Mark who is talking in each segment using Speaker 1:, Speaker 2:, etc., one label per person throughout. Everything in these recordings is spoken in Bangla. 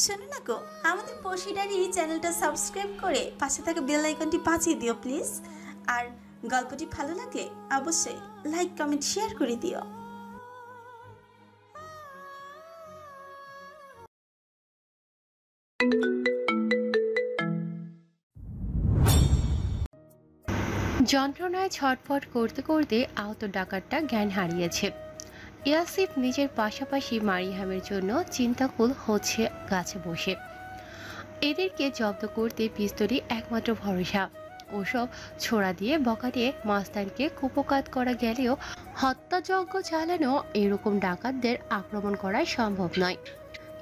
Speaker 1: শোনো না গো, আমাদের পশিডারি চ্যানেলটা সাবস্ক্রাইব করে পাশে থাকা বেল আইকনটি বাজিয়ে দিও প্লিজ। আর গল্পটি ভালো লাগলে অবশ্যই লাইক কমেন্ট শেয়ার করে দিও।
Speaker 2: যন্ত্রণায় ছটফট করতে করতে আহত ডাকাতটা জ্ঞান হারিয়েছে। ইয়াসিফ নিজের পাশাপাশি মারিয়ামের জন্য চিন্তাকুল হচ্ছে গাছে বসে। এদেরকে জব্দ করতে পিস্তলই একমাত্র ভরসা। ওসব ছোড়া দিয়ে বকাটে মাস্তানকে কুপকাত করা গেলেও হত্যাযজ্ঞ চালানো এরকম ডাকাতদের আক্রমণ করা সম্ভব নয়।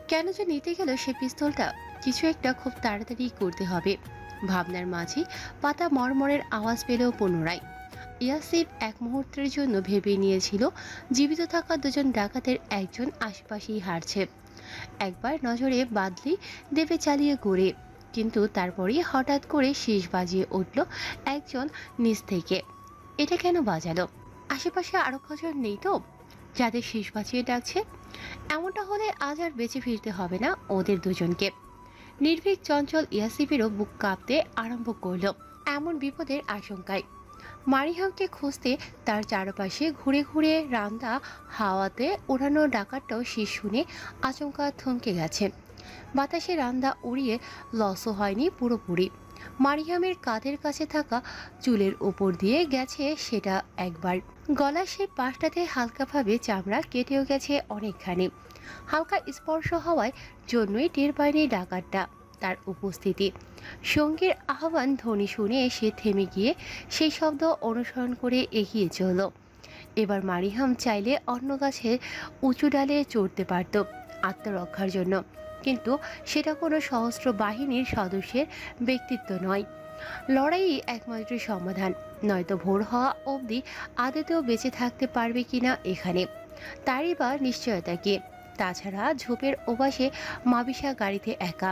Speaker 2: কেন যে নিতে গেল সে পিস্তলটা? কিছু একটা খুব তাড়াতাড়ি করতে হবে। ভাবনার মাঝে পাতা মরমরের আওয়াজ পেলেও পুনরায়। ইয়াসিফ এক মুহূর্তের জন্য ভেবে নিয়েছিল জীবিত থাকা দুজন ডাকাতের একজন আশেপাশেই হারছে। একবার নজরে বাদলি দেবে চালিয়ে ঘুরে, কিন্তু তারপরেই হঠাৎ করে শীষ বাজিয়ে উঠল একজন নিচ থেকে। এটা কেন বাজালো? আশেপাশে আরো কজন নেই তো যাদের শীষ বাজিয়ে ডাকছে? এমনটা হলে আজ আর বেঁচে ফিরতে হবে না ওদের দুজনকে। নির্ভীক চঞ্চল ইয়াসিফেরও বুক কাঁপতে আরম্ভ করল এমন বিপদের আশঙ্কায়। মারিহামকে খুঁজতে তার চারপাশে ঘুরে ঘুরে রান্দা হাওয়াতে ওড়ানো ডাকাতটাও শীষ শুনে আচমকা থমকে গেছে। বাতাসে রান্দা উড়িয়ে লসও হয়নি পুরোপুরি। মারিয়ামের কাঁধের কাছে থাকা চুলের উপর দিয়ে গেছে সেটা একবার। গলার সেই পাশটাতে হালকাভাবে চামড়া কেটেও গেছে অনেকখানি। হালকা স্পর্শ হওয়ার জন্যই টের পায়নি ডাকাতটা তার উপস্থিতি। সঙ্গীর আহ্বান ধ্বনি শুনে সে থেমে গিয়ে সেই শব্দ অনুসরণ করে এগিয়ে চলল। এবার মারিহাম চাইলে অন্য গাছের উঁচু ডালে চড়তে পারত আত্মরক্ষার জন্য, কিন্তু সেটা কোনো সহস্র বাহিনীর সদস্যের ব্যক্তিত্ব নয়। লড়াই একমাত্র সমাধান, নয়তো ভোর হওয়া অবধি আদতেও বেঁচে থাকতে পারবে কিনা এখানে তারই বা নিশ্চয়তা কি? তাছাড়া ঝোপের ওপাশে মাবিসা গাড়িতে একা,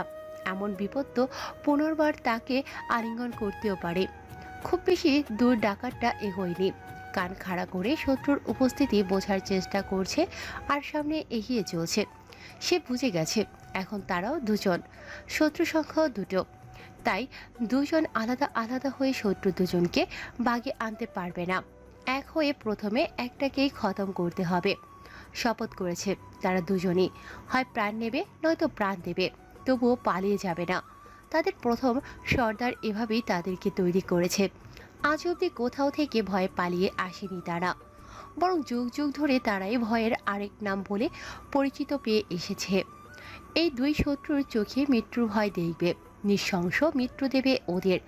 Speaker 2: এমন বিপদ তো পুনর্বার তাকে আলিঙ্গন করতেও পারে। খুব বেশি দূর ডাকাতটা এগোয়নি, কান খাড়া করে শত্রুর উপস্থিতি বোঝার চেষ্টা করছে আর সামনে এগিয়ে চলছে। সে বুঝে গেছে এখন তারাও দুজন, শত্রু সংখ্যাও দুটো। তাই দুজন আলাদা আলাদা হয়ে শত্রু দুজনকে বাগে আনতে পারবে না। এক হয়ে প্রথমে একটাকেই খতম করতে হবে। শপথ করেছে তারা দুজনই, হয় প্রাণ নেবে নয়তো প্রাণ দেবে, তবুও পালিয়ে যাবে না। তাদের প্রথম সর্দার এভাবেই তাদেরকে তৈরি করেছে। আজ অবধি কোথাও থেকে ভয়ে পালিয়ে আসেনি তারা, বরং যুগ যুগ ধরে তারাই ভয়ের আরেক নাম বলে পরিচিত পেয়ে এসেছে। এই দুই শত্রুর চোখে মৃত্যুর ভয় দেখবে, নৃশংস মৃত্যু দেবে ওদের,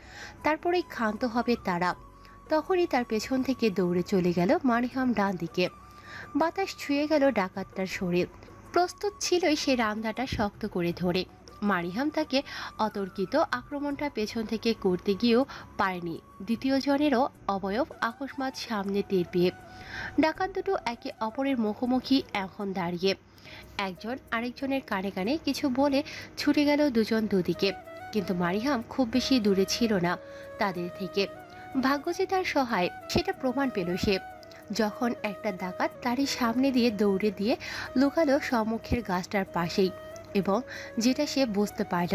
Speaker 2: তারপরেই ক্ষান্ত হবে তারা। তখনই তার পেছন থেকে দৌড়ে চলে গেল মারিহাম ডান দিকে। বাতাস ছুঁয়ে গেল ডাকাতটার শরীর। প্রস্তুত ছিলই সে রামদাটা শক্ত করে ধরে। মারিহাম তাকে অতর্কিত আক্রমণটা পেছন থেকে করতে গিয়েও পারেনি দ্বিতীয় জনেরও অবয়ব আকস্মাৎ সামনে টের পেয়ে। ডাকাত দুটো একে অপরের মুখোমুখি এখন দাঁড়িয়ে। একজন আরেকজনের কানে কানে কিছু বলে ছুটে গেল দুজন দুদিকে, কিন্তু মারিহাম খুব বেশি দূরে ছিল না তাদের থেকে। ভাগ্য যে তার সহায় সেটা প্রমাণ পেল সে, যখন একটা ডাকাত তারই সামনে দিয়ে দৌড়ে দিয়ে লুকালো সম্মুখের গাছটার পাশেই, এবং যেটা সে বুঝতে পারল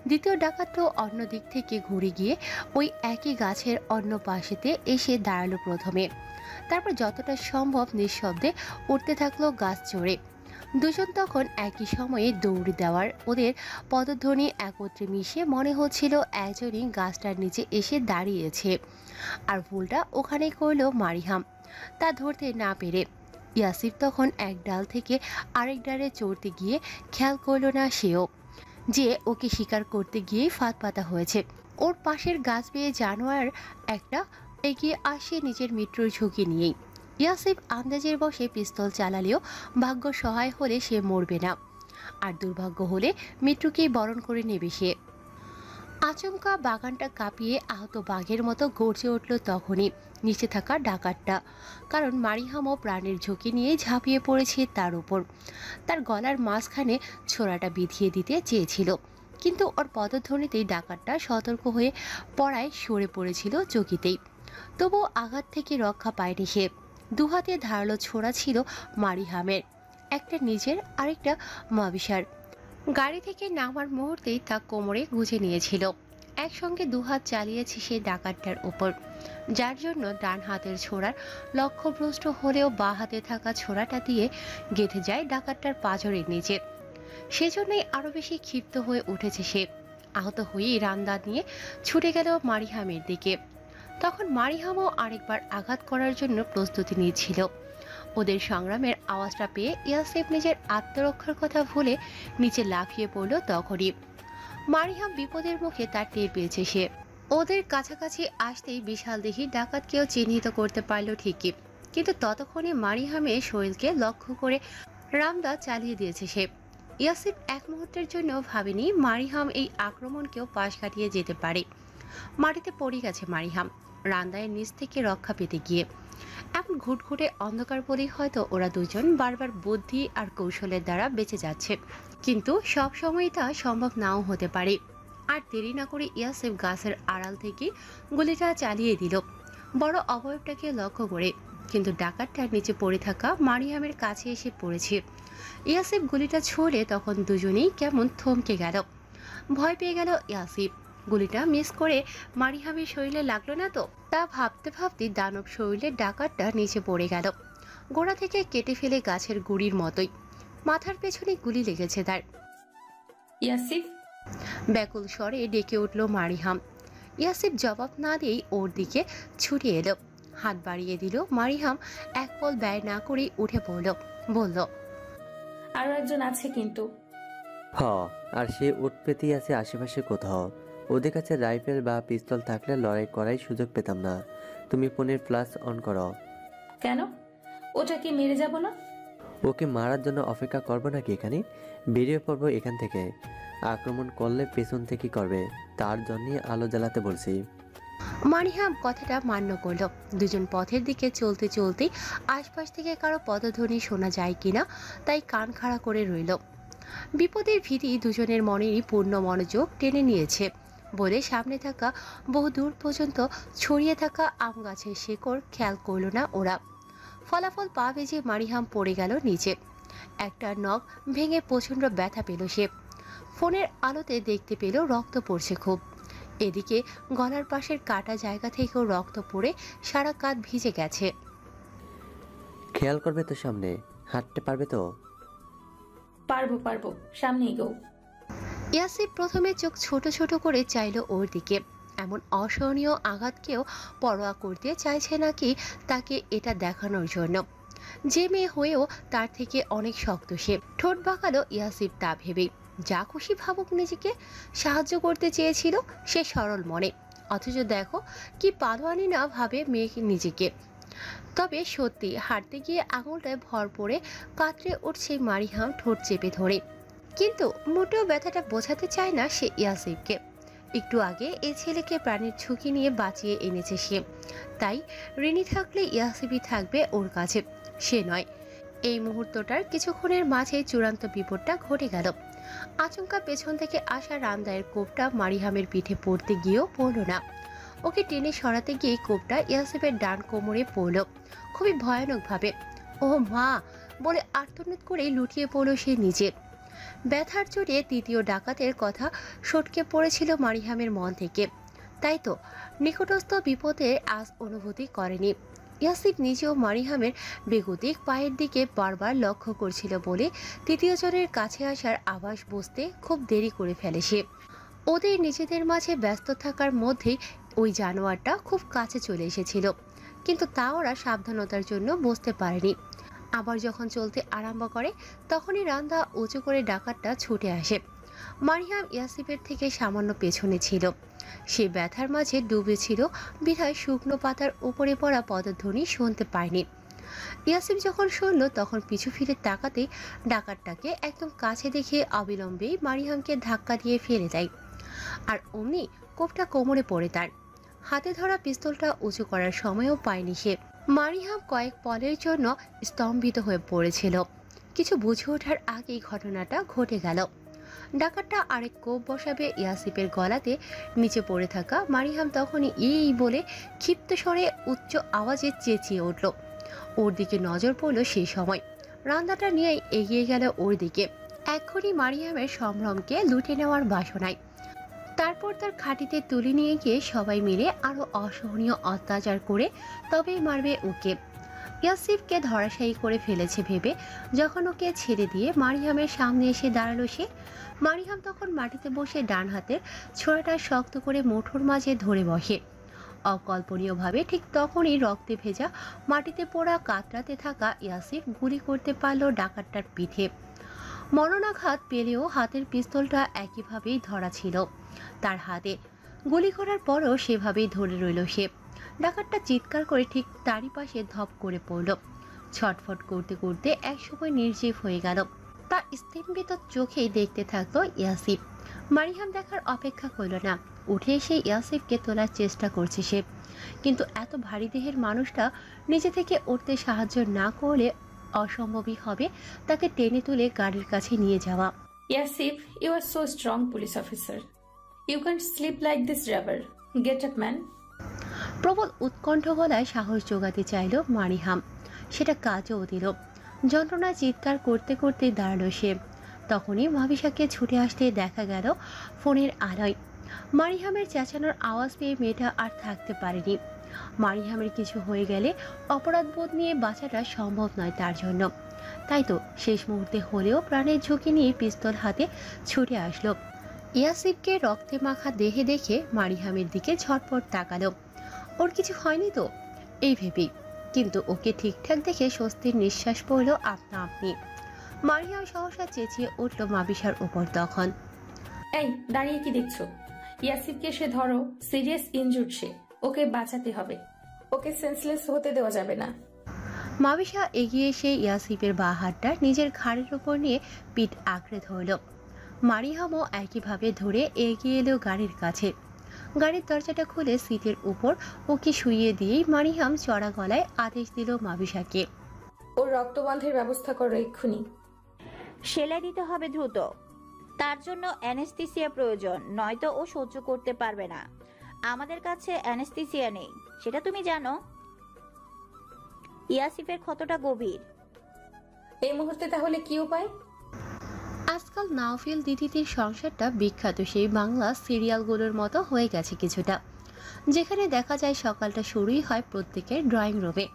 Speaker 2: দ্বিতীয় ডাকাতও অন্য দিক থেকে ঘুরে গিয়ে ওই একই গাছের অন্য পাশেতে এসে দাঁড়ালো প্রথমে। তারপর যতটা সম্ভব নিঃশব্দে উঠতে থাকলো গাছ চড়ে। দুজন তখন একই সময়ে দৌড়ে দেওয়ার ওদের পদধ্বনি একত্রে মিশে মনে হচ্ছিল একজনই গাছটার নিচে এসে দাঁড়িয়েছে, আর ভুলটা ওখানেই করল মারিহাম তা ধরতে না পেরে। ইয়াসিফ তখন এক ডাল থেকে আরেক ডালে চড়তে গিয়ে খেয়াল করল না সেও যে ওকে শিকার করতে গিয়েই ফাঁদ পাতা হয়েছে। ওর পাশের গাছ বেয়ে জানোয়ার একটা এগিয়ে আসে নিজের মৃত্যুর ঝুঁকি নিয়েই। ইয়াসিফ আন্দাজের বসে পিস্তল চালালেও ভাগ্য সহায় হলে সে মরবে না, আর দুর্ভাগ্য হলে মৃত্যুকেই বরণ করে নেবে সে। আচমকা বাগানটা কাঁপিয়ে আহত বাঘের মতো গর্জে উঠল তখনই নিচে থাকা ডাকাতটা, কারণ মারিহামও প্রাণের ঝুঁকি নিয়ে ঝাঁপিয়ে পড়েছে তার উপর। তার গলার মাঝখানে ছোড়াটা বিধিয়ে দিতে চেয়েছিল, কিন্তু ওর পদধ্বনিতেই ডাকাতটা সতর্ক হয়ে পড়ায় সরে পড়েছিল চকিতেই। তবুও আঘাত থেকে রক্ষা পায়নি সে। দুহাতে ধারালো ছোড়া ছিল মারিহামের, একটা নিজের আরেকটা মাবিসার। গাড়ি থেকে নামার মুহূর্তেই তা কোমরে গুঁজে নিয়েছিল। একসঙ্গে দুহাত চালিয়েছে সে ডাকাতটার উপর, যার জন্য ডান হাতের ছোড়ার লক্ষ্যভ্রষ্ট হলেও বাঁ হাতে থাকা ছোড়াটা দিয়ে গেঁথে যায় ডাকাতটার পাঁজরের নিচে। সেজন্যই আরো বেশি ক্ষিপ্ত হয়ে উঠেছে সে। আহত হয়েই রান্দা নিয়ে ছুটে গেল মারিহামের দিকে। তখন মারিহামও আরেকবার আঘাত করার জন্য প্রস্তুতি নিচ্ছিল। ওদের সংগ্রামের আওয়াজটা পেয়ে ইয়াসিফ নিজের আত্মরক্ষার কথা ভুলে নিচে লাফিয়ে পড়ল। তখনই মারিহাম বিপদের মুখে তার টের পেয়েছে সে। ওদের কাছাকাছি আসতেই বিশাল দেহি ডাকাতকেও চিহ্নিত করতে পারল ঠিকই, কিন্তু ততক্ষণে মারিহামের শরীরকে লক্ষ্য করে রামদা চালিয়ে দিয়েছে সে। ইয়াসিফ এক মুহূর্তের জন্য ভাবেনি মারিহাম এই আক্রমণকেও পাশ কাটিয়ে যেতে পারে। মাটিতে পড়ে গেছে মারিহাম, রান্দায়ের নিচ থেকে রক্ষা পেতে গিয়ে। এমন ঘুটঘুটে অন্ধকার বলেই হয়তো ওরা দুজন বারবার বুদ্ধি আর কৌশলের দ্বারা বেঁচে যাচ্ছে, কিন্তু সব সময় তা সম্ভব নাও হতে পারে। আর দেরি না করে ইয়াসিফ গাছের আড়াল থেকে গুলিটা চালিয়ে দিল বড় অবয়বটাকে লক্ষ্য করে, কিন্তু ডাকাতটার নিচে পড়ে থাকা মারিয়ামের কাছে এসে পড়েছে। ইয়াসিফ গুলিটা ছুড়লে তখন দুজনেই কেমন থমকে গেল। ভয় পেয়ে গেল ইয়াসিফ। গুলিটা মিস করে মারিয়ামের শরীরে লাগলো না তো? তা ভাবতে ভাবতে দানব শরীরে ডাকাতটা নিচে পড়ে গেল, গোড়া থেকে কেটে ফেলে গাছের গুড়ির মতোই। মাথার পেছনে গুলি লেগেছে তার।
Speaker 3: ইয়াসিফ,
Speaker 2: ব্যাকুল স্বরে ডেকে উঠল মারিহাম। ইয়াসিফ জবাব না দিয়েই ওর দিকে ছুটে এলো, হাত বাড়িয়ে দিল। মারিহাম এক পল ব্যয় না করেই উঠে পড়ল, বলল,
Speaker 3: আরো একজন আছে কিন্তু।
Speaker 4: হ, আর সে উঠপেতেই আছে আশেপাশে কোথাও। ওদের কাছে রাইফেল বা পিস্তল থাকলে লড়াই করার সুযোগ পেতাম না। তুমি ফোনের ফ্ল্যাশ অন করো।
Speaker 3: কেন? ওটা কি মেরে যাব না?
Speaker 4: ওকে মারার জন্য অপেক্ষা করবো নাকি? এখানে বেরিয়ে পড়বো এখান থেকে। আক্রমণ করলে পেছন থেকে করবে, তার জন্যই আলো জ্বালাতে বলছি।
Speaker 2: মারিহাম কথাটা মান্য করল। দুজন পথের দিকে চলতে চলতে আশপাশ থেকে কারো পদধ্বনি শোনা যায় কিনা তাই কান খাড়া করে রইল। বিপদের ভীতি দুজনের মনেরই পূর্ণ মনোযোগ টেনে নিয়েছে বলে সামনে থাকা বহু দূর পর্যন্ত ছড়িয়ে থাকা আম গাছের শেকড় খেয়াল করল না ওরা। ফলাফল পা ভেজে মারিহাম পড়ে গেল নিচে। একটা নখ ভেঙে প্রচণ্ড ব্যথা পেল সে। ফোনের আলোতে দেখতে পেল রক্ত পড়ছে খুব। এদিকে গলার পাশের কাটা জায়গা থেকেও রক্ত পড়ে সারা কাঁধ ভিজে গেছে।
Speaker 4: খেয়াল করবে তো, সামনে হাঁটতে পারবে তো?
Speaker 3: পারবো পারবো, সামনেই গো।
Speaker 2: ইয়াসিফ প্রথমে চোখ ছোট ছোট করে চাইল ওর দিকে। এমন অসহনীয় আঘাতকেও পরোয়া করতে চাইছে নাকি তাকে এটা দেখানোর জন্য যে মেয়ে হয়েও তার থেকে অনেক শক্ত সে। ঠোঁট বাঁকালো ইয়াসিফ তা ভেবে। যা খুশি ভাবুক, নিজেকে সাহায্য করতে চেয়েছিল সে সরল মনে, অথচ দেখো কি পালোয়ানি না ভাবে মেয়েকে নিজেকে। তবে সত্যি হাঁটতে গিয়ে আঙুলটায় ভর পড়ে কাতরে উঠছে মারিহাম ঠোঁট চেপে ধরে, কিন্তু মোটেও ব্যথাটা বোঝাতে চায় না সে ইয়াসিফকে। একটু আগে এই ছেলেকে প্রাণের ঝুঁকি নিয়ে বাঁচিয়ে এনেছে সে, তাই ঋণী থাকলে ইয়াসিফই থাকবে ওর কাছে, সে নয়। এই মুহূর্তটার কিছুক্ষণের মাঝে চূড়ান্ত বিপদটা ঘটে গেল। আচমকা পেছন থেকে আসা রামদায়ের কোপটা মারিহামের পিঠে পড়তে গিয়েও পড়ল না। ওকে টেনে সরাতে গিয়ে কোপটা ইয়াসিফের ডান কোমরে পড়ল খুবই ভয়ানকভাবে। ও মা বলে আর্তনাদ করে লুটিয়ে পড়ল সে নিজে। ব্যথার জোরে তৃতীয় ডাকাতের কথা সটকে পড়েছিল মারিহামের মন থেকে, তাই তো নিকটস্থ বিপদের আজ অনুভূতি করেনি। ইয়াসিফ নিজেও মারিহামের বেগতিক পায়ের দিকে বারবার লক্ষ্য করছিল বলে তৃতীয় জনের কাছে আসার আভাস বুঝতে খুব দেরি করে ফেলে সে। ওদের নিজেদের মাঝে ব্যস্ত থাকার মধ্যেই ওই জানোয়ারটা খুব কাছে চলে এসেছিল, কিন্তু তা ওরা সাবধানতার জন্য বুঝতে পারেনি। আবার যখন চলতে আরম্ভ করে তখনই রান্দা উঁচু করে ডাকাতটা ছুটে আসে। মারিহাম ইয়াসিফের থেকে সামান্য পেছনে ছিল। সে ব্যথার মাঝে ডুবেছিল বিধায় শুকনো পাতার উপরে পড়া পদধ্বনি শুনতে পায়নি। ইয়াসিফ যখন শুনল তখন পিছু ফিরে তাকাতে ডাকাতটাকে একদম কাছে দেখে অবিলম্বেই মারিহামকে ধাক্কা দিয়ে ফেলে দেয়। আর অমনি কোপটা কোমরে পড়ে তার। হাতে ধরা পিস্তলটা উঁচু করার সময়ও পায়নি সে। মারিহাম কয়েক পলের জন্য স্তম্ভিত হয়ে পড়েছিল। কিছু বুঝে ওঠার আগেই ঘটনাটা ঘটে গেল। ডাকাতটা আরেক কোপ বসাবে ইয়াসিফের গলাতে নিচে পড়ে থাকা মারিহাম তখনই এই বলে ক্ষিপ্ত স্বরে উচ্চ আওয়াজে চেঁচিয়ে উঠল। ওর দিকে নজর পড়ল সেই সময়। রান্দাটা নিয়েই এগিয়ে গেল ওর দিকে। এক্ষুনি মারিয়ামের সম্ভ্রমকে লুটে নেওয়ার বাসনায়। তারপর তার খাটিতে তুলে নিয়ে গিয়ে সবাই মিলে আরো অসহনীয় অত্যাচার করে তবেই মারবে ওকে। ইয়াসিফকে ধরাশায়ী করে ফেলেছে ভেবে যখন ওকে ছেড়ে দিয়ে মারিয়ামের সামনে এসে দাঁড়ালো সে, মারিয়াম তখন মাটিতে বসে ডান হাতের ছোড়াটা শক্ত করে মুঠোর মাঝে ধরে বসে। অকল্পনীয়ভাবে ঠিক তখনই রক্তে ভেজা মাটিতে পোড়া কাতরাতে থাকা ইয়াসিফ গুলি করতে পারল ডাকাতটার পিঠে। মরণাঘাত পেলেও হাতের পিস্তলটা একইভাবেই ধরা ছিল তার হাতে। গুলি করার পরও সেভাবেই ধরে রইল সে। ডাকাতটা চিৎকার করে ঠিক তারই পাশে ধপ করে পড়ল। ছটফট করতে করতে একসময় নির্জীব হয়ে গেল। তা স্তম্ভিত চোখেই দেখতে থাকলো ইয়াসিফ। মারিয়াম দেখার অপেক্ষা করল না, উঠে এসে ইয়াসিফকে তোলার চেষ্টা করছে সে। কিন্তু এত ভারী দেহের মানুষটা নিজে থেকে উঠতে সাহায্য না করলে অসম্ভবই হবে তাকে টেনে তুলে গাড়ির কাছে নিয়ে যাওয়া।
Speaker 3: Yasif, you are so strong police officer. You can't sleep like this rubber. Get up man.
Speaker 2: প্রবল উৎকণ্ঠ গলায় সাহস জোগাতে চাইল মারিয়াম, সেটা কাজও দিল। যন্ত্রণায় চিৎকার করতে করতে দাঁড়ালো সে। তখনই মাবিশাকে ছুটে আসতে দেখা গেল ফোনের আলোয়। মারিয়ামের চেঁচানোর আওয়াজ পেয়ে মেয়েটা আর থাকতে পারেনি। মারিয়ামের কিছু হয়ে গেলে অপরাধবোধ নিয়ে বাঁচাটা সম্ভব নয় তার জন্য। তাই তো শেষ মুহূর্তে হলেও প্রাণের ঝুঁকি নিয়ে পিস্তল হাতে ছুটে আসলো। ইয়াসিফকে রক্তে মাখা দেহে দেখে মারিয়ামের দিকে ঝটপট তাকালো। ওর কিছু হয়নি তো এই ভেবেই, কিন্তু ওকে ঠিকঠাক দেখে স্বস্তির নিঃশ্বাস পড়ল আপনা আপনি। মারিয়াম সহসা চেঁচিয়ে উঠল মাবিশার উপর তখন।
Speaker 3: এই, দাঁড়িয়ে কি দেখছো? ইয়াসিফকে সে ধরো, সিরিয়াস ইনজুর্ড সে। ওকে বাঁচাতে হবে, ওকে সেন্সলেস হতে দেওয়া যাবে না।
Speaker 2: মাবিশা এগিয়ে এসে ইয়াসিফের বাঁ হাতটা নিজের ঘাড়ের উপর নিয়ে পিঠ আঁকড়ে ধরল। মারিয়ামও একইভাবে ধরে এগিয়ে এলো গাড়ির কাছে। গাড়ির দরজাটা খুলে সিটের উপর ওকে শুইয়ে দিয়েই মারিয়াম চড়া গলায় আদেশ দিল মাবিশাকে,
Speaker 3: ওর রক্তবন্ধের ব্যবস্থা করো এক্ষুনি।
Speaker 5: সেলাই দিতে হবে দ্রুত। তার জন্য অ্যানেস্থেসিয়া প্রয়োজন, নয়তো ও সহ্য করতে পারবে না। আমাদের কাছে অ্যানেস্থেসিয়া নেই, সেটা তুমি জানো। ইয়াসিফের ক্ষতটা গভীর।
Speaker 3: এই মুহূর্তে তাহলে কি উপায়?
Speaker 2: আজকাল নাওফিল দিদিটির সংসারটা বিখ্যাত সেই বাংলা সিরিয়ালগুলোর মতো হয়ে গেছে কিছুটা, যেখানে দেখা যায় সকালটা শুরুই হয় প্রত্যেকের ড্রয়িং রুমে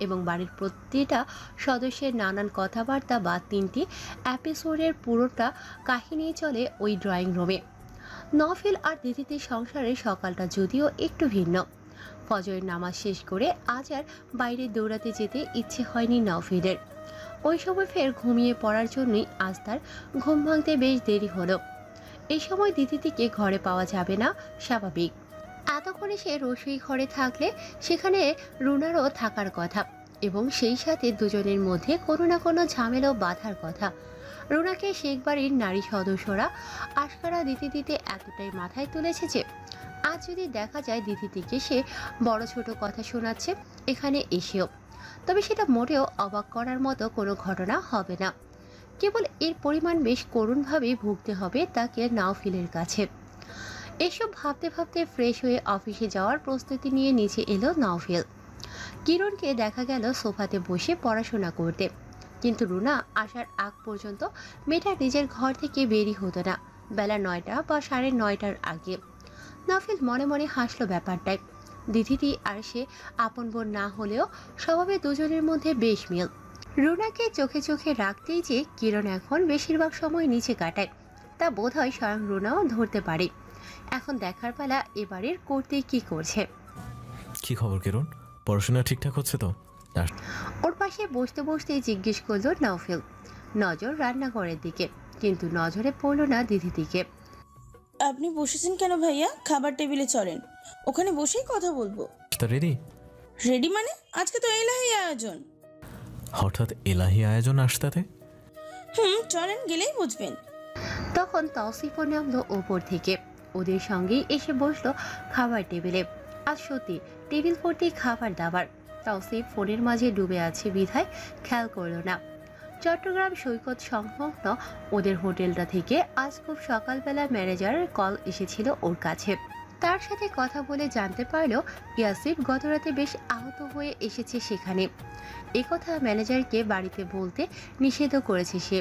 Speaker 2: এবং বাড়ির প্রতিটা সদস্যের নানান কথাবার্তা বা 3টি এপিসোডের পুরোটা কাহিনী চলে ওই ড্রয়িং রুমে। নওফিল আর দিদিটির সংসারের সকালটা যদিও একটু ভিন্ন। ফজরের নামাজ শেষ করে আজ আর বাইরে দৌড়াতে যেতে ইচ্ছে হয়নি নওফিলের। ওই সময় ফের ঘুমিয়ে পড়ার জন্যই আজ তার ঘুম ভাঙতে বেশ দেরি হলো। এই সময় দিদিটিকে ঘরে পাওয়া যাবে না স্বাভাবিক। এতক্ষণে সে রসোই ঘরে থাকলে সেখানে রুনারও থাকার কথা এবং সেই সাথে দুজনের মধ্যে কোনো না কোনো ঝামেলাও বাঁধার কথা। রুনাকে শেখ বাড়ির নারী সদস্যরা আশকারা দিতে দিতে এতটাই মাথায় তুলেছে যে আজ যদি দেখা যায় দিদিটিকে সে বড় ছোট কথা শোনাচ্ছে এখানে এসেও, তবে সেটা মোটেও অবাক করার মতো কোনো ঘটনা হবে না। কেবল এর পরিমাণ বেশ করুণভাবে ভুগতে হবে তাকে নাওফিলের কাছে। এসব ভাবতে ভাবতে ফ্রেশ হয়ে অফিসে যাওয়ার প্রস্তুতি নিয়ে নিচে এলো নাওফিল। কিরণকে দেখা গেল সোফাতে বসে পড়াশোনা করতে, কিন্তু রুনা আসার আগ পর্যন্ত মেয়েটা নিজের ঘর থেকে বেরিয়ে হতো না বেলা 9টা বা 9:30টার আগে। নাওফিল মনে মনে হাসলো ব্যাপারটায়। দিদিটি আর সে আপন বোন না হলেও স্বভাবে দুজনের মধ্যে বেশ মিল। রুনাকে চোখে চোখে রাখতেই যে কিরণ এখন বেশিরভাগ সময় নিচে কাটায় তা বোধহয় স্বয়ং রুনাও ধরতে পারে। এখন দেখার পালা এবারের করতে কি করছে।
Speaker 6: কি খবর কিরণ, পড়াশোনা ঠিকঠাক হচ্ছে তো?
Speaker 2: ওর পাশে বসতে বসতে জিজ্ঞেস করলো নাওফিল, নজর রান্নাঘরের দিকে, কিন্তু নজরে পড়লো না দিদিটিকে।
Speaker 7: আপনি বসেছেন কেন ভাইয়া? খাবার টেবিলে চলেন, ওখানে বসেই কথা বলবো।
Speaker 6: রেডি?
Speaker 7: রেডি মানে? আজকে তো এলাহি আয়োজন।
Speaker 6: হঠাৎ এলাহি আয়োজন আসতে?
Speaker 7: চলেন, গেলেই বুঝবেন।
Speaker 2: তখন তৌসিফও নামলো ওপর থেকে, ওদের সঙ্গেই এসে বসলো খাবার টেবিলে। আজ সত্যি টেবিল ভর্তি খাবার দাবার। তৌসিফ ফোনের মাঝে ডুবে আছে বিধায় খেয়াল করলো না। চট্টগ্রাম সৈকত সংলগ্ন ওদের হোটেলটা থেকে আজ খুব সকালবেলা ম্যানেজারের কল এসেছিল ওর কাছে। তার সাথে কথা বলে জানতে পারলো ইয়াসিফ গতরাতে বেশ আহত হয়ে এসেছে সেখানে। একথা ম্যানেজারকে বাড়িতে বলতে নিষেধও করেছে সে।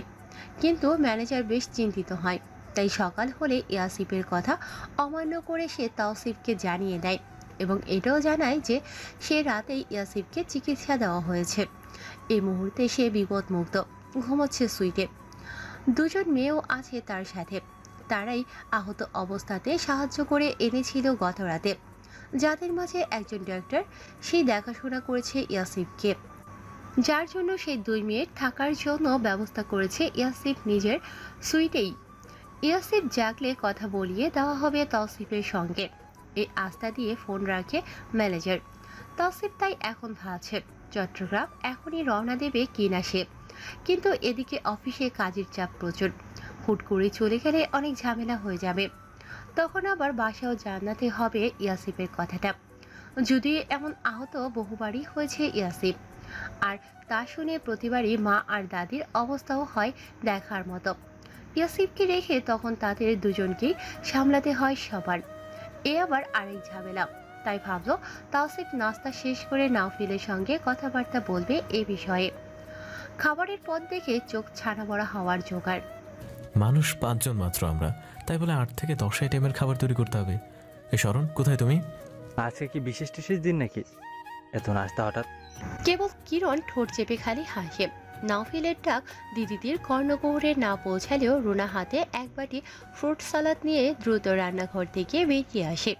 Speaker 2: কিন্তু ম্যানেজার বেশ চিন্তিত হয়। তাই সকাল হলে ইয়াসিফের কথা অমান্য করে সে তাওসিফকে জানিয়ে দেয় এবং এটাও জানায় যে সে রাতেই ইয়াসিফকে চিকিৎসা দেওয়া হয়েছে। এই মুহূর্তে সে বিপদমুক্ত, ঘুমোচ্ছে সুইটে। দুজন মেয়েও আছে তার সাথে। তারাই আহত অবস্থাতে সাহায্য করে এনেছিল গত রাতে, যাদের মাঝে একজন ডাক্তার সেই দেখাশোনা করেছে ইয়াসিফকে, যার জন্য সেই দুই মেয়ের থাকার জন্য ব্যবস্থা করেছে ইয়াসিফ নিজের সুইটেই। ইয়াসিফ জাগলে কথা বলিয়ে দেওয়া হবে তৌসিফের সঙ্গে, এই আস্থা দিয়ে ফোন রাখে ম্যানেজার। তৌসিফ তাই এখন ভাবছে চট্টগ্রাম এখনই রওনা দেবে কিনা সে। কিন্তু এদিকে অফিসে কাজের চাপ প্রচুর, হুট করে চলে গেলে অনেক ঝামেলা হয়ে যাবে। তখন আবার বাসাও জানাতে হবে ইয়াসিফের কথাটা। যদিও এমন আহত বহুবারই হয়েছে ইয়াসিফ, আর তা শুনে প্রতিবারই মা আর দাদির অবস্থাও হয় দেখার মতো। ইয়াসিফকে রেখে তখন তাদের দুজনকেই সামলাতে হয় সবার। এ আবার আরেক ঝামেলা। তাই ভাবলো তাওসিফ নাস্তা শেষ করে নাওফিলের সঙ্গে কথাবার্তা বলবে এ বিষয়ে। খাবারের পথ দেখে চোখ ছানা বড়া হওয়ার জোগাড়।
Speaker 6: মানুষ 5 জন মাত্র আমরা, তাই বলে 8 থেকে 10 আইটেমের খাবার তৈরি করতে হবে। এই শরণ, কোথায় তুমি?
Speaker 8: আজকে কি বিশেষ দিন নাকি এত নাস্তা হঠাৎ?
Speaker 2: কেবল কিরণ ঠোঁট চেপে খালি হাসে। নাওফিলের ডাক দিদিদের কর্ণগৌড়ে না পৌঁছালেও রুনা হাতে এক বাটি ফ্রুট সালাদ নিয়ে দ্রুত রান্নাঘর থেকে বেরিয়ে আসে।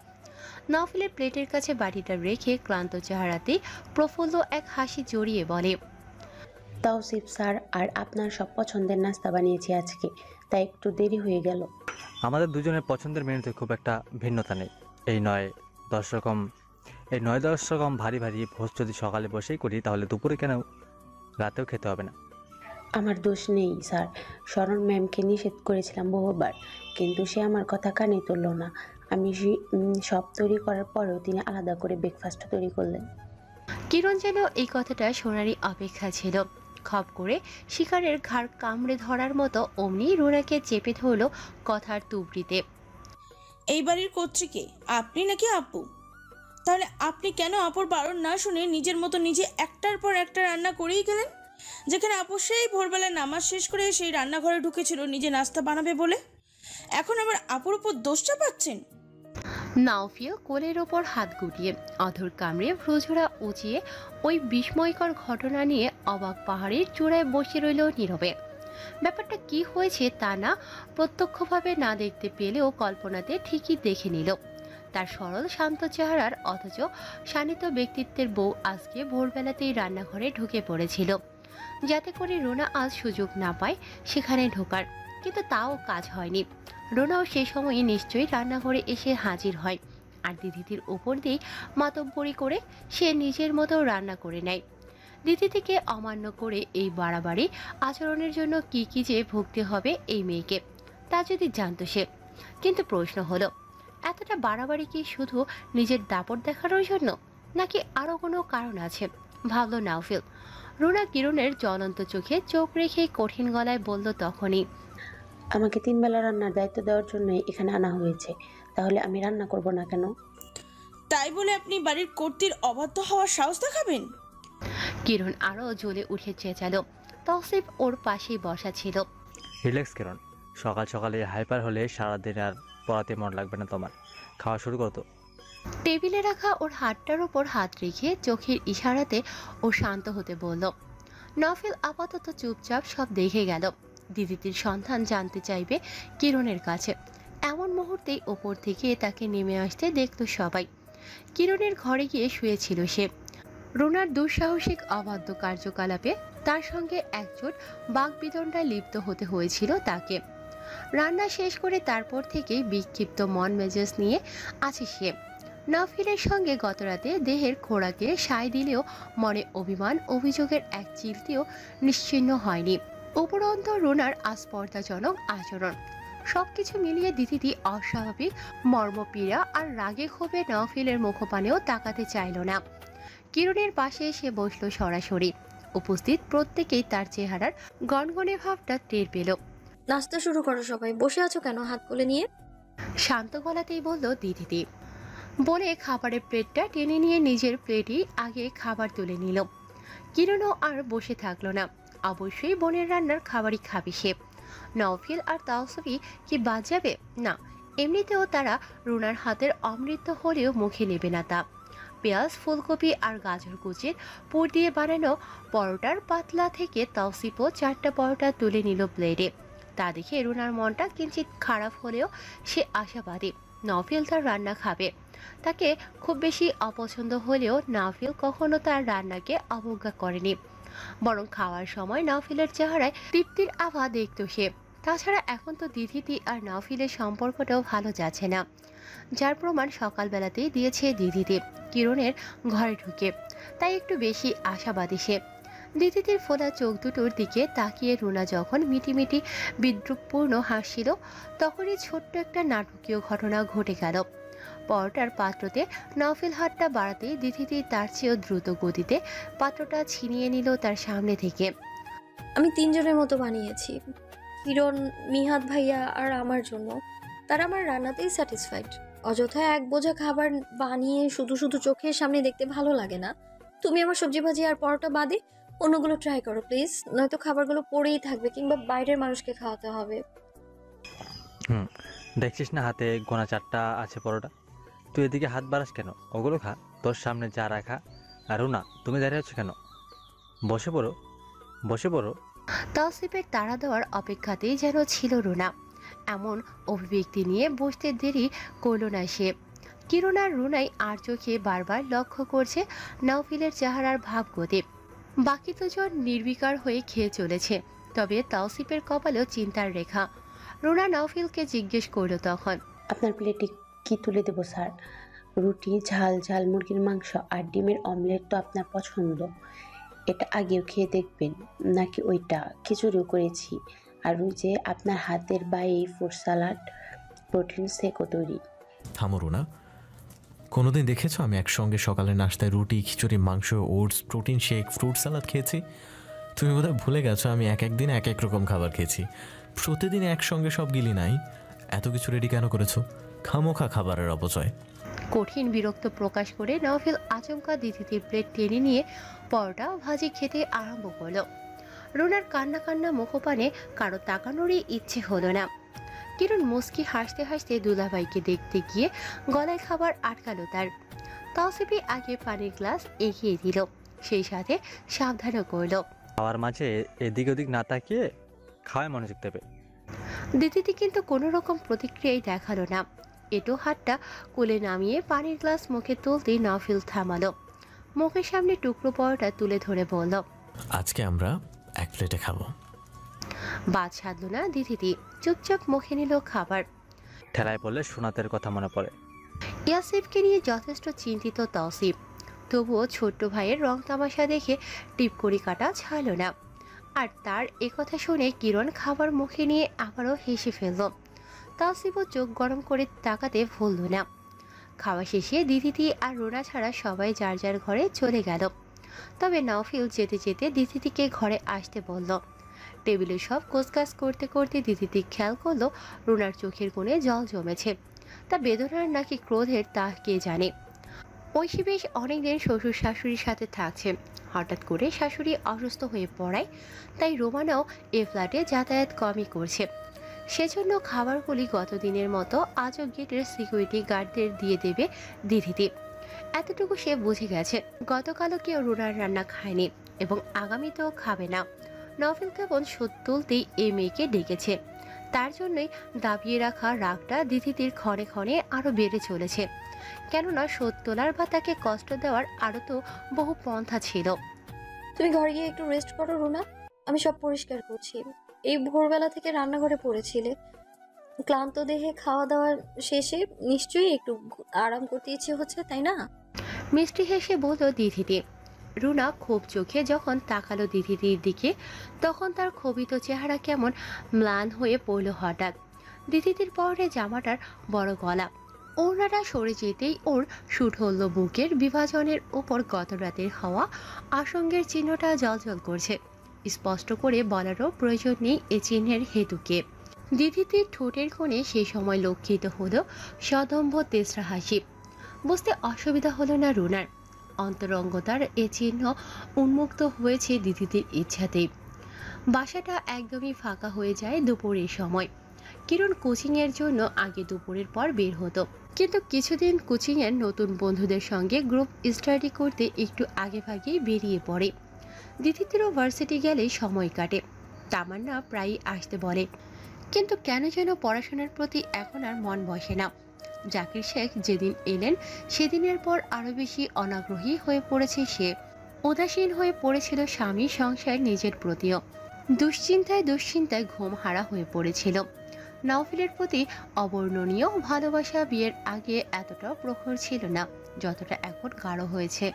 Speaker 2: নাওফিলের প্লেটের কাছে বাটিটা রেখে ক্লান্ত চেহারাতেই প্রফুল্ল এক হাসি জড়িয়ে বলে,
Speaker 9: তাওসিফ স্যার আর আপনার সব পছন্দের নাস্তা বানিয়েছি আজকে, তাই একটু দেরি হয়ে গেল।
Speaker 8: আমাদের দুজনের পছন্দের মেনুতে খুব একটা ভিন্নতা নেই। এই 9-10 রকম ভারী ভারী ভোজ যদি সকালে বসেই করি তাহলে দুপুরে কেন রাতেও খেতে হবে না।
Speaker 9: আমার দোষ নেই স্যার, শরণ ম্যামকে নিষেধ করেছিলাম বহুবার, কিন্তু সে আমার কথা কানে তুলল না। আমি সব তৈরি করার পরেও তিনি আলাদা করে ব্রেকফাস্ট তৈরি করলেন।
Speaker 2: কিরণ যেন এই কথাটা শোনারই অপেক্ষা ছিল। খপ করে শিকারের ঘাড় কামড়ে ধরার মতো অমনি রুনাকে চেপে ধরল কথার তুবড়িতে।
Speaker 7: এই বাড়ির কর্ত্রীকে আপনি নাকি আপু? তাহলে আপনি কেন আপুর বারণ না শুনে নিজের মতো নিজে একটার পর একটা রান্না করেই গেলেন? যেখানে আপু সেই ভোরবেলায় নামাজ শেষ করে সেই রান্নাঘরে ঢুকেছিল নিজে নাস্তা বানাবে বলে, এখন আবার আপুর উপর দোষ চাপাচ্ছেন।
Speaker 2: নাওফিয়া কোলের ওপর হাত গুটিয়ে অধর কামড়ে ভ্রুজোড়া উঁচিয়ে ওই বিস্ময়কর ঘটনা নিয়ে অবাক পাহাড়ের চূড়ায় বসে রইল নীরবে। ব্যাপারটা কি হয়েছে তা না প্রত্যক্ষভাবে না দেখতে পেলেও কল্পনাতে ঠিকই দেখে নিল। তার সরল শান্ত চেহারার অথচ শানিত ব্যক্তিত্বের বউ আজকে ভোরবেলাতেই রান্নাঘরে ঢুকে পড়েছিল, যাতে করে রুনা আজ সুযোগ না পায় সেখানে ঢোকার। কিন্তু তাও কাজ হয়নি। রুনাও সে সময়ই নিশ্চয়ই রান্নাঘরে এসে হাজির হয়, আর দিদির উপর দিয়ে মাতব্বরি করে সে নিজের মতো রান্না করে নেয়। দিদিকে অমান্য করে এই বাড়াবাড়ি আচরণের জন্য কি কি যে ভুগতে হবে এই মেয়েকে তা যদি জানতো সে। কিন্তু প্রশ্ন হলো, এতটা বাড়াবাড়ি কি শুধু নিজের দাপট দেখানোর জন্য, নাকি আরও কোনো কারণ আছে? ভাবলো নাওফিল। রুনা কিরণের জ্বলন্ত চোখে চোখ রেখে কঠিন গলায় বলল তখনই,
Speaker 9: আমাকে 3 বেলা রান্নার দায়িত্ব দেওয়ার জন্য এখানে আনা হয়েছে, তাহলে আমি রান্না করব না কেন?
Speaker 7: তাই বলে আপনি বাড়ির কর্ত্রীর অবাধ্য হওয়ার সাহস দেখাবেন?
Speaker 2: কিরণ আরো জ্বলে উঠে চেঁচালো। তৌসিফ ওর পাশেই বসা ছিল।
Speaker 8: রিল্যাক্স কিরণ, সকাল সকালে হাইপার হলে সারাদিন আর পড়াতে মন লাগবে না তোমার। খাওয়া শুরু করো তো।
Speaker 2: টেবিলে রাখা ওর হাতটার উপর হাত রেখে চোখের ইশারাতে ও শান্ত হতে বলল। নাওফিল আপাতত চুপচাপ সব দেখে গেল। দিদির সন্ধান জানতে চাইবে কিরণের কাছে। এমন মুহূর্তেই ওপর থেকে তাকে নেমে আসতে দেখল সবাই। কিরণের ঘরে গিয়ে শুয়েছিল সে। রুনার দুঃসাহসিক অবাধ্য কার্যকলাপে তার সঙ্গে একজোট বাকবিতণ্ডায় লিপ্ত হতে হয়েছিল তাকে। রান্না শেষ করে তারপর থেকেই বিক্ষিপ্ত মন মেজাজ নিয়ে আছে সে। নাওফিলের সঙ্গে গতরাতে দেহের খোরাকে সায় দিলেও মনে অভিমান অভিযোগের এক চিলতেও নিশ্চিহ্ন হয়নি। উপরন্ত রুনার আস্পর্ধাজনক আচরণ সবকিছু মিলিয়ে দিদি অস্বাভাবিক মর্মপীড়া আর রাগে ক্ষোভে নাওফিলের মুখপানেও তাকাতে চাইল না। কিরণের পাশে এসে বসলো সরাসরি। উপস্থিত প্রত্যেকেই তার চেহারার গনগনে ভাবটা টের পেল।
Speaker 10: নাস্তা শুরু করো সবাই, বসে আছো কেন হাত কোলে নিয়ে?
Speaker 2: শান্ত গলাতেই বলল দিদি। বলে খাবারের প্লেটটা টেনে নিয়ে নিজের প্লেটেই আগে খাবার তুলে নিল। কিরণও আর বসে থাকলো না, অবশ্যই বোনের রান্নার খাবারই খাবে সে। নওফিল আর তাওসিফি কি বাদ যাবে? না, এমনিতেও তারা রুনার হাতের অমৃত হলেও মুখে নেবে না তা। পেঁয়াজ, ফুলকপি আর গাজর কুচির পুর দিয়ে বানানো পরোটার পাতলা থেকে তাওসিফও 4টা পরোটা তুলে নিল প্লেটে। তা দেখে রুনার মনটা কিঞ্চিত খারাপ হলেও সে আশাবাদী নওফিল তার রান্না খাবে। তাকে খুব বেশি অপছন্দ হলেও নওফিল কখনো তার রান্নাকে অবজ্ঞা করেনি, বরং খাওয়ার সময় নওফিলের চেহারায় তৃপ্তির আভা দেখত সে। তাছাড়া এখন তো দিদিতি আর নওফিলের সম্পর্কটাও ভালো যাচ্ছে না, যার প্রমাণ সকালবেলাতেই দিয়েছে দিদিতি কিরণের ঘরে ঢুকে। তাই একটু বেশি আশাবাদী সে। দিদিতির ফোলা চোখ দুটোর দিকে তাকিয়ে রুনা যখন মিটিমিটি বিদ্রুপপূর্ণ হাসছিল, তখনই ছোট্ট একটা নাটকীয় ঘটনা ঘটে গেল। পরোটার পাত্রতে নওফিল হাতটা বাড়াতেই দিদিতি তার চেয়েও দ্রুত গতিতে পাত্রটা ছিনিয়ে নিল তার সামনে থেকে।
Speaker 10: আমি 3 জনের মতো বানিয়েছি, কিরণ, মিহাদ ভাইয়া আর আমার জন্য। তারা আমার রান্নাতেই স্যাটিসফাইড। অযথা এক বোঝা খাবার বানিয়ে শুধু শুধু চোখের সামনে দেখতে ভালো লাগে না। তুমি আমার সবজি ভাজি আর পরোটা বাদে অন্যগুলো ট্রাই করো প্লিজ, নয়তো খাবারগুলো পড়েই থাকবে কিংবা বাইরের মানুষকে খাওয়াতে হবে।
Speaker 8: দেখছিস না হাতে গোনা 4টা আছে পরোটা? তুই এদিকে হাত বাড়াস কেন? ওগুলো খা, তোর সামনে যা রাখা। আর রুনা, তুমি দাঁড়িয়ে আছো কেন? বসে পড়ো, বসে পড়ো।
Speaker 2: তাওসিফের তাড়া দেওয়ার অপেক্ষাতেই যেন ছিল রুনা। এমন অভিব্যক্তি নিয়ে বসতে দেরি করল না সে। কিরণ আর রুনাই আর চোখে বারবার লক্ষ্য করছে নওফিলের চেহারার ভাবগতি। বাকি দুজন নির্বিকার হয়ে খেয়ে চলেছে, তবে তাওসিফের কপালেও চিন্তার রেখা। রুনা নওফিলকে জিজ্ঞেস করল তখন,
Speaker 9: আপনার প্লেটে কি তুলে দেবো স্যার? রুটি, ঝাল ঝাল মুরগির মাংস আর ডিমের অমলেট তো আপনার পছন্দ, এটা আগেও খেয়ে দেখবেন। নাকি ওইটা? খিচুড়িও করেছি, আর ওই যে আপনার হাতের বাই ফ্রুট সালাড, প্রোটিন শেকও তৈরি।
Speaker 6: থামো রুনা, কোনোদিন দেখেছো আমি একসঙ্গে সকালে নাস্তায় রুটি, খিচুড়ি, মাংস, ওটস, প্রোটিন শেক, ফ্রুট সালাদ খেয়েছি? তুমি বোধহয় ভুলে গেছো আমি এক একদিন এক এক রকম খাবার খেয়েছি। প্রতিদিন একসঙ্গে সব গিলি নাই। এত কিছু রেডি কেন করেছো? খামোখা খাবারের অপচয়।
Speaker 2: কঠিন বিরক্ত প্রকাশ করে নওফিল আচমকা দিদিতির প্লেট টেনে নিয়ে পরোটা ভাজি খেতে আরম্ভ করলো। রুনার কান্না কান্না মুখপানে কারো তাকানোরই ইচ্ছে হলো না। কিরণ মুস্কি হাসতে হাসতে দুলাভাইকে দেখতে গিয়ে গলায় খাবার আটকালো তার। তাওসিফি আগে পানির গ্লাস এগিয়ে দিল, সেই সাথে সাবধানও করলো,
Speaker 8: খাওয়ার মাঝে এদিক ওদিক না তাকিয়ে খাওয়ায় মনোযোগ দেবে।
Speaker 2: দিদিটি কিন্তু কোনো রকম প্রতিক্রিয়াই দেখালো না। এটো হাতটা কোলে নামিয়ে পানির গ্লাস মুখে তুলতেই নওফিল থামালো। মুখের সামনে টুকরো পরোটা তুলে ধরে বলল,
Speaker 6: আজকে আমরা এক প্লেটে খাবো।
Speaker 2: বাদ সাধল না দিদিটি, চুপচাপ মুখে নিল খাবার।
Speaker 8: ঠেলায় পড়লে সোনাতের কথা মনে পড়ে।
Speaker 2: ইয়াসিফকে নিয়ে যথেষ্ট চিন্তিত তাওসিফ, তবুও ছোট্ট ভাইয়ের রং তামাশা দেখে টিপকড়ি কাটা ছাড়ল না। আর তার একথা শুনে কিরণ খাবার মুখে নিয়ে আবারও হেসে ফেলল। তাওসিফও চোখ গরম করে তাকাতে ভুলল না। খাওয়া শেষে দিদিটি আর রুনা ছাড়া সবাই যার যার ঘরে চলে গেল। তবে নওফিল যেতে যেতে দিদিটিকে ঘরে আসতে বলল। টেবিলে সব কোচকাজ করতে করতে দিদিটি খেয়াল করলো রুনার চোখের কোণে জল জমেছে। তা বেদনার নাকি ক্রোধের তা কে জানে। ঐশী বেশ অনেকদিন শ্বশুর শাশুড়ির সাথে থাকছে। হঠাৎ করে শাশুড়ি অসুস্থ হয়ে পড়ায় তাই রোমানাও এ ফ্ল্যাটে যাতায়াত কমই করছে। সেজন্য খাবারগুলি গতদিনের মতো আজও গেটের সিকিউরিটি গার্ডদের দিয়ে দেবে দিদিটি। এতটুকু সে বুঝে গেছে। গতকালও কেউ রুনার রান্না খায়নি এবং আগামীতেও খাবে না। নওফিল কেমন শোধ তুলতেই এই মেয়েকে ডেকেছে। তার জন্যই দাবিয়ে রাখা রাগটা দিদিটির ক্ষণে ক্ষণে আরও বেড়ে চলেছে। কেননা শোধ তোলার বা তাকে কষ্ট দেওয়ার আরও তো বহু পন্থা ছিল।
Speaker 10: তুমি ঘরে গিয়ে একটু রেস্ট করো রুনা, আমি সব পরিষ্কার করছি। এই ভোরবেলা থেকে রান্নাঘরে পড়েছিলে, ক্লান্ত দেহে খাওয়া দাওয়ার শেষে নিশ্চয়ই একটু আরাম করতে ইচ্ছে হচ্ছে, তাই না?
Speaker 2: মিষ্টি হেসে বলল দিদিটি। রুনা ক্ষোভ চোখে যখন তাকালো দিদিটির দিকে, তখন তার ক্ষোভিত চেহারা কেমন ম্লান হয়ে পড়ল হঠাৎ। দিদিটির পরে জামাটার বড় গলা, ওড়নাটা সরে যেতেই ওর সুঠল্য বুকের বিভাজনের উপর গত রাতের হওয়া আশঙ্কের চিহ্নটা জ্বলজ্বল করছে। স্পষ্ট করে বলারও প্রয়োজন নেই এ চিহ্নের হেতুকে। দিদিটির ঠোঁটের কোণে সেই সময় লক্ষিত হলো সদম্ভ তেসরা হাসি। বুঝতে অসুবিধা হলো না রুনার। অন্তরঙ্গতার এ চিহ্ন উন্মুক্ত হয়েছে দিদিটির ইচ্ছাতেই। বাসাটা একদমই ফাঁকা হয়ে যায় দুপুরের সময়। কিরণ কোচিংয়ের জন্য আগে দুপুরের পর বের হতো, কিন্তু কিছুদিন কোচিংয়ের নতুন বন্ধুদের সঙ্গে গ্রুপ স্টাডি করতে একটু আগে ভাগেই বেরিয়ে পড়ে। দিদিদেরও ভার্সিটি গেলে সময় কাটে। তামান্না প্রায়ই আসতে বলে, কিন্তু কেন যেন পড়াশোনার প্রতি এখন আর মন বসে না। জাকির শেখ যেদিন এলেন সেদিনের পর আরো বেশি অনাগ্রহী হয়ে পড়েছে সে। উদাসীন হয়ে পড়েছিল স্বামী, সংসার, নিজের প্রতিও। দুশ্চিন্তায় ঘুম হারা হয়ে পড়েছিল। নাওফিলের প্রতি অবর্ণনীয় ভালোবাসা বিয়ের আগে এতটা প্রখর ছিল না যতটা এখন গাঢ় হয়েছে।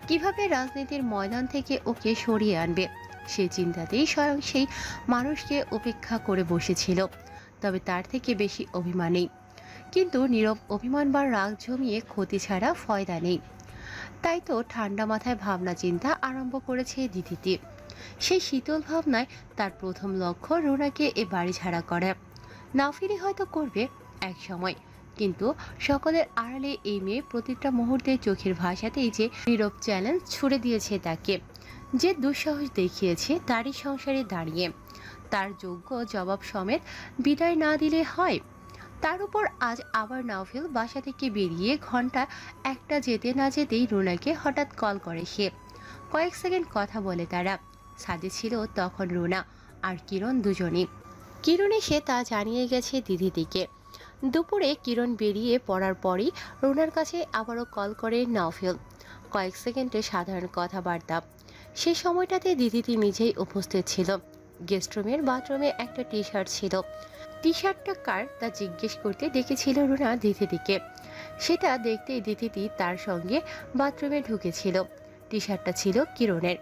Speaker 2: কিভাবে রাজনীতির ময়দান থেকে ওকে সরিয়ে আনবে সে চিন্তাতেই স্বয়ং সেই মানুষকে উপেক্ষা করে বসেছিল। তবে তার থেকে বেশি অভিমান নেই, কিন্তু নীরব অভিমান বা রাগ জমিয়ে ক্ষতি ছাড়া ফয়দা নেই। তাই তো ঠান্ডা মাথায় ভাবনা চিন্তা আরম্ভ করেছে দিদিটি। সেই শীতল ভাবনায় তার প্রথম লক্ষ্য রুনাকে এ বাড়ি ছাড়া করা। নাফিরি হয়তো করবে এক সময়, কিন্তু সকলের আড়ালে এই মেয়ে প্রতিটা মুহূর্তে চোখের ভাষাতেই যে নীরব চ্যালেঞ্জ ছুড়ে দিয়েছে তাকে, যে দুঃসাহস দেখিয়েছে তারই সংসারে দাঁড়িয়ে। তার যোগ্য জবাব সমেত বিদায় না দিলে হয়। তার উপর আজ আবার নাওফিল বাসা থেকে বেরিয়ে ঘন্টা একটা যেতে না যেতেই রুনাকে হঠাৎ কল করে সে। কয়েক সেকেন্ড কথা বলে তারা। সাথে ছিল তখন রুনা আর কিরণ দুজনই। কিরণ এসে তা জানিয়ে গেছে দিদিদিকে। দুপুরে কিরণ বেরিয়ে পড়ার পরই রুনার কাছে আবারও কল করে নাওফিল। কয়েক সেকেন্ডে সাধারণ কথাবার্তা। সে সময়টাতে দিদিদি নিজেই উপস্থিত ছিল। গেস্ট রুমের বাথরুমে একটা টি শার্ট ছিল। টি শার্টটা কার তা জিজ্ঞেস করতে ডেকেছিল রুনা দিদিদিকে। সেটা দেখতেই দিদিদি তার সঙ্গে বাথরুমে ঢুকেছিল। টি শার্টটা ছিল কিরণের।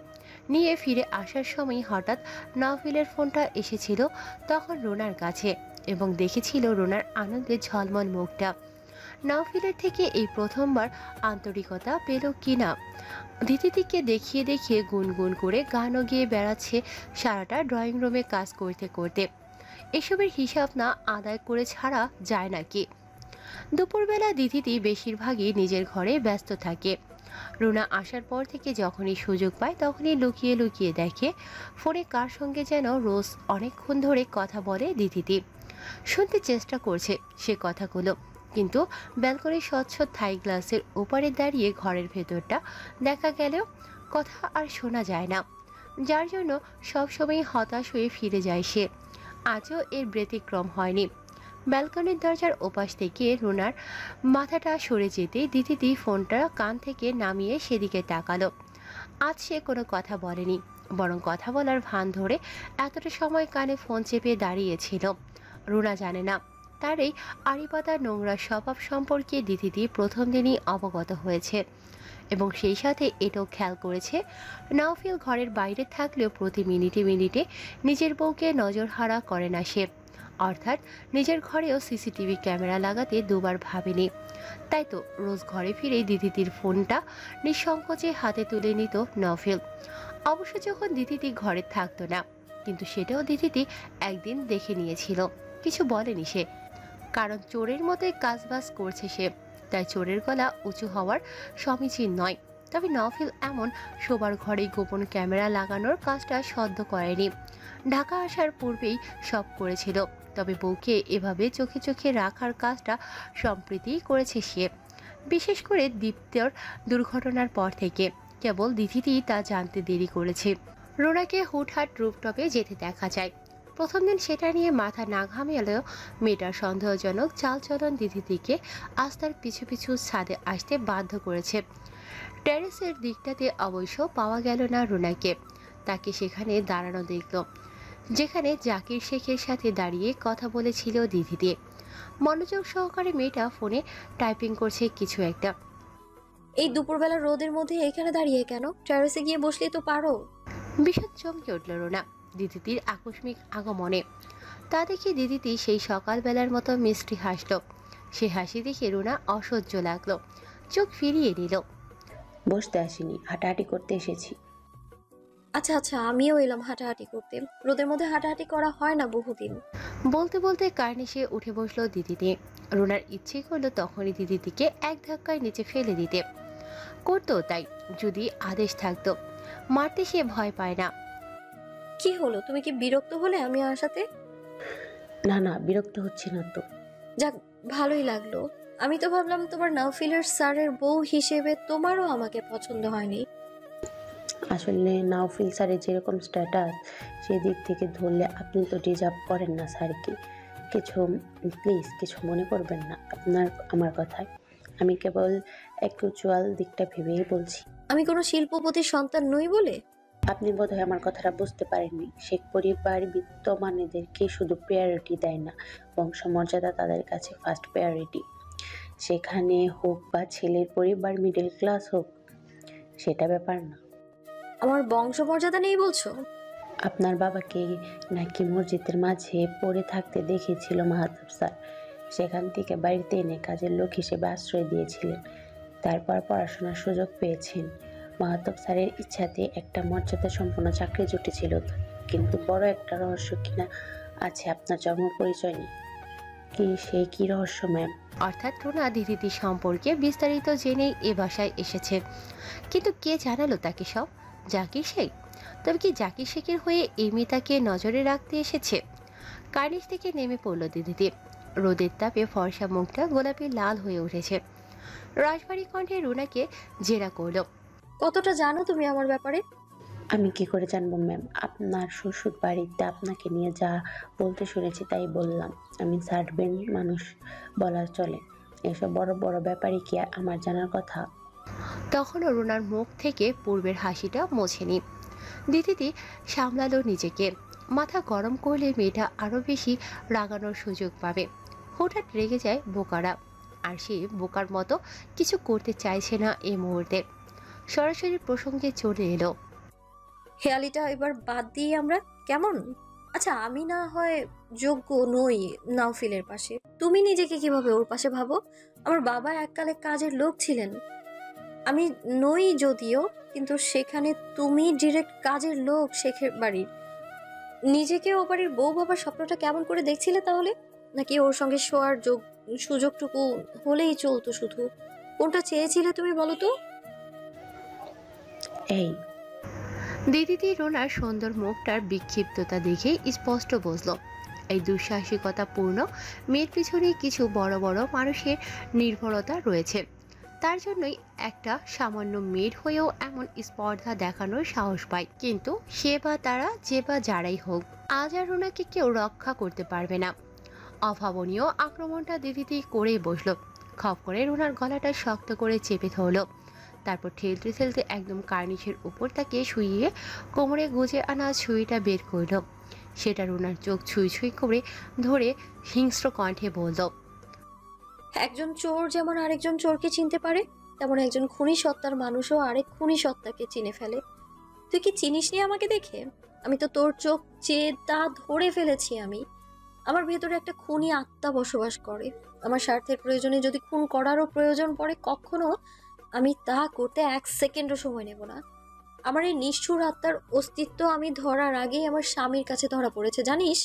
Speaker 2: নিয়ে ফিরে আসার সময় হঠাৎ নাওফিলের ফোনটা এসেছিল তখন রুনার কাছে, এবং দেখেছিল রুনার আনন্দে ঝলমল মুখটা। নাওফিলের থেকে এই প্রথমবার আন্তরিকতা পেল কিনা। দিদিদিকে দেখিয়ে দেখিয়ে গুনগুন করে গানও গেয়ে বেড়াচ্ছে সারাটা ড্রয়িং রুমে কাজ করতে করতে। এসবের হিসাব না আদায় করে ছাড়া যায় নাকি। দুপুরবেলা দিদিদি বেশিরভাগই নিজের ঘরে ব্যস্ত থাকে। রুনা আসার পর থেকে যখনই সুযোগ পায় তখনই লুকিয়ে লুকিয়ে দেখে ফোনে কার সঙ্গে যেন রোজ অনেকক্ষণ ধরে কথা বলে দিদিদি। শুনতে চেষ্টা করছে সে কথাগুলো, কিন্তু ব্যালকনির স্বচ্ছ থাই গ্লাসের ওপারে দাঁড়িয়ে ঘরের ভেতরটা দেখা গেলেও কথা আর শোনা যায় না, যার জন্য সবসময় হতাশ হয়ে ফিরে যায় সে। আজও এর ব্যতিক্রম হয়নি। ব্যালকনির দরজার ওপাশ থেকে রুনার মাথাটা সরে যেতে দিদিদি ফোনটা কান থেকে নামিয়ে সেদিকে তাকালো। আজ সে কোনো কথা বলেনি, বরং কথা বলার ভান ধরে এতটা সময় কানে ফোন চেপে দাঁড়িয়েছিল। রুনা জানে না তার এই আড়িপাতার নোংরা স্বভাব সম্পর্কে দিদিদি প্রথম দিনই অবগত হয়েছে, এবং সেই সাথে এটাও খেয়াল করেছে নাওফিল ঘরের বাইরে থাকলেও প্রতি মিনিটে মিনিটে নিজের বউকে নজরহারা করে না সে। অর্থাৎ নিজের ঘরেও সিসিটিভি ক্যামেরা লাগাতে দুবার ভাবেনি। তাই তো রোজ ঘরে ফিরে দিদিদির ফোনটা নিঃসংকোচে হাতে তুলে নিত নাওফিল। অবশ্য যখন দিদিদি ঘরে থাকতো না, কিন্তু সেটাও দিদিদি একদিন দেখে নিয়েছিল। কিছু বলেনি সে, কারণ চোরের মতোই কাজবাজ করছে সে, তাই চোরের গলা উঁচু হওয়ার সমীচীন নয়। তবে নাওফিল এমন শোবার ঘরে গোপন ক্যামেরা লাগানোর কাজটা সদ্য করেনি। ঢাকা আসার পূর্বেই সব করেছিল, তবে বউকে এভাবে চোখে চোখে রাখার কাজটা সম্প্রীতি করেছে সে। বিশেষ করে দীপ্তর দুর্ঘটনার পর থেকে কেবল দিদিদি তা জানতে দেরি করেছে। রুনাকে হুটহাট রুফটপে যেতে দেখা যায়। প্রথম দিন সেটা নিয়ে মাথা না ঘামিয়েলেও মেয়েটার সন্দেহজনক চালচলন দিদিদিকে আজ তার পিছু পিছু ছাদে আসতে বাধ্য করেছে। টেরেসের দিকটাতে অবশ্য পাওয়া গেল না রুনাকে। তাকে সেখানে দাঁড়ানো দেখল, যেখানে জাকির শেখের সাথে দাঁড়িয়ে কথা বলেছিল দিদিদি। মনোযোগ সহকারে মেয়েটা ফোনে টাইপিং করছে কিছু একটা।
Speaker 10: এই দুপুরবেলা রোদের মধ্যে এখানে দাঁড়িয়ে কেন? টেরেসে গিয়ে বসলেই তো পারো।
Speaker 2: ভীষণ চমকে উঠল রুনা দিদিদির আকস্মিক আগমনে। তা দেখে দিদিদি সেই সকালবেলার মতো মিষ্টি হাসল। সে হাসি দেখে রুনা অসহ্য লাগলো, চোখ ফিরিয়ে নিল।
Speaker 9: বসতে আসিনি, হাঁটাহাঁটি করতে এসেছি।
Speaker 10: আচ্ছা আচ্ছা, আমিও এলাম হাঁটাহাঁটি করতে। রোদের মধ্যে হাঁটাহাঁটি করা হয় না বহুদিন।
Speaker 2: বলতে বলতে কার্নিশে উঠে বসলো দিদিদি। রুনার ইচ্ছে করলো তখনই দিদিদিকে এক ধাক্কায় নিচে ফেলে দিতে। করতো তাই যদি আদেশ থাকতো। মারতে সে ভয় পায় না।
Speaker 10: কি হলো, তুমি কি বিরক্ত হলে আমি আসাতে?
Speaker 9: না না, বিরক্ত হচ্ছি না তো।
Speaker 10: যাক, ভালোই লাগলো। আমি তো ভাবলাম তোমার নাউফিলের স্যারের বউ হিসেবে তোমারও আমাকে পছন্দ হয়নি।
Speaker 9: আসলে নাওফিল স্যারের যেরকম স্ট্যাটাস, সেদিক থেকে ধরলে আপনি তো ডিজার্ভ করেন না স্যারকে। প্লিজ কিছু মনে করবেন না আপনার আমার কথায়। আমি কেবল অ্যাকচুয়াল দিকটা ভেবেই বলছি।
Speaker 10: আমি কোনো শিল্পপতির সন্তান নই বলে?
Speaker 9: আপনি বোধহয় আমার কথাটা বুঝতে পারেননি। শেখ পরিবার বিত্তমানেদেরকে শুধু প্রায়োরিটি দেয় না, বংশমর্যাদা তাদের কাছে ফার্স্ট প্রায়োরিটি। সেখানে হোক বা ছেলের পরিবার মিডল ক্লাস হোক, সেটা ব্যাপার না।
Speaker 10: আমার বংশমর্যাদা নেই বলছো?
Speaker 9: আপনার বাবাকে নাকি মসজিদের মাঝে পড়ে থাকতে দেখেছিল মাহাতাব স্যার। সেখান থেকে বাড়িতে এনে কাজের লোক হিসেবে আশ্রয় দিয়েছিলেন। তারপর পড়াশোনার সুযোগ পেয়েছেন। মাহাতাব স্যারের ইচ্ছাতে একটা মর্যাদা সম্পন্ন চাকরি জুটেছিল, কিন্তু বড় একটা রহস্য কিনা আছে আপনার জন্ম পরিচয় নেই। কি রহস্য ম্যাম?
Speaker 2: অর্থাৎ রুনা দিদির সম্পর্কে বিস্তারিত জেনেই এ বাসায় এসেছে, কিন্তু কে জানালো তাকে সব? জাকির শেখ? তবে কি জাকির শেখের হয়ে এমি তাকে নজরে রাখতে এসেছে? কার্নিশ থেকে নেমে পড়ল দিদিতে। রোদের তাপে ফর্সা মুখটা গোলাপি লাল হয়ে উঠেছে। রাজবাড়ি কণ্ঠে রুনাকে জেরা করলো।
Speaker 10: কতটা জানো তুমি আমার ব্যাপারে?
Speaker 9: আমি কি করে জানবো ম্যাম? আপনার শ্বশুর বাড়িতে আপনাকে নিয়ে যা বলতে শুনেছি তাই বললাম। আমি সার্ভেন্ট মানুষ বলা চলে। এসব বড় বড় ব্যাপারে কি আমার জানার কথা?
Speaker 2: তখনও রুনার মুখ থেকে পূর্বের হাসিটা মোছেনি। দিদি সামলালো নিজেকে। মাথা গরম করলে মেয়েটা আরো বেশি রাগানোর সুযোগ পাবে। হঠাৎ রেগে যায় বোকারা, আর সে বোকার মতো কিছু করতে চাইছে না এই মুহূর্তে। সরাসরি প্রসঙ্গে চলে এলো।
Speaker 10: হেয়ালিটা এবার বাদ দিয়ে আমরা কেমন? আচ্ছা, আমি না হয় যোগ্য নই নাউফিলের পাশে, তুমি নিজেকে কিভাবে ওর পাশে ভাবো? আমার বাবা এককালে কাজের লোক ছিলেন, আমি নই যদিও, কিন্তু সেখানে তুমি ডিরেক্ট কাজের লোক শেখের বাড়ির। নিজেকে ও বাড়ির বউ ভাবার স্বপ্নটা কেমন করে দেখছিলে তাহলে? নাকি ওর সঙ্গে শোয়ার সুযোগটুকু হলেই চলতো শুধু? কোনটা চেয়েছিলে তুমি বলো তো?
Speaker 9: এই
Speaker 2: দিদি রোনার সুন্দর মুখটার বিক্ষিপ্ততা দেখে স্পষ্ট বুঝল এই দুঃসাহসিকতা পূর্ণ মেয়ের পিছনে কিছু বড় বড় মানুষের নির্ভরতা রয়েছে। তার জন্যই একটা সামান্য মেয়ের হয়েও এমন স্পর্ধা দেখানোর সাহস পায়। কিন্তু সে বা তারা যে বা যারাই হোক, আজ আর রুনাকে কেউ রক্ষা করতে পারবে না। অভাবনীয় আক্রমণটা দিদি করেই বসলো। খপ করে রুনার গলাটা শক্ত করে চেপে ধরল। তারপর ঠেলতে ঠেলতে একদম কার্নিশের উপর তাকে শুইয়ে কোমরে গুজে আনা ছুরিটা বের করল। সেটা রুনার চোখ ছুঁই ছুঁই করে ধরে হিংস্র কণ্ঠে বলল,
Speaker 10: একজন চোর যেমন আরেকজন চোরকে চিনতে পারে, তেমন একজন খুনি সত্তার মানুষও আরেক খুনি সত্তাকে চিনে ফেলে। তুই কি চিনিস নি আমাকে দেখে? আমি তো তোর চোখ চেয়ে তা ধরে ফেলেছি। আমার ভেতরে একটা খুনি আত্মা বসবাস করে। আমার স্বার্থের প্রয়োজনে যদি খুন করারও প্রয়োজন পড়ে, কখনো আমি তা করতে এক সেকেন্ডও সময় নেব না। আমার এই নিষ্ঠুর আত্মার অস্তিত্ব আমি ধরার আগেই আমার স্বামীর কাছে ধরা পড়েছে, জানিস?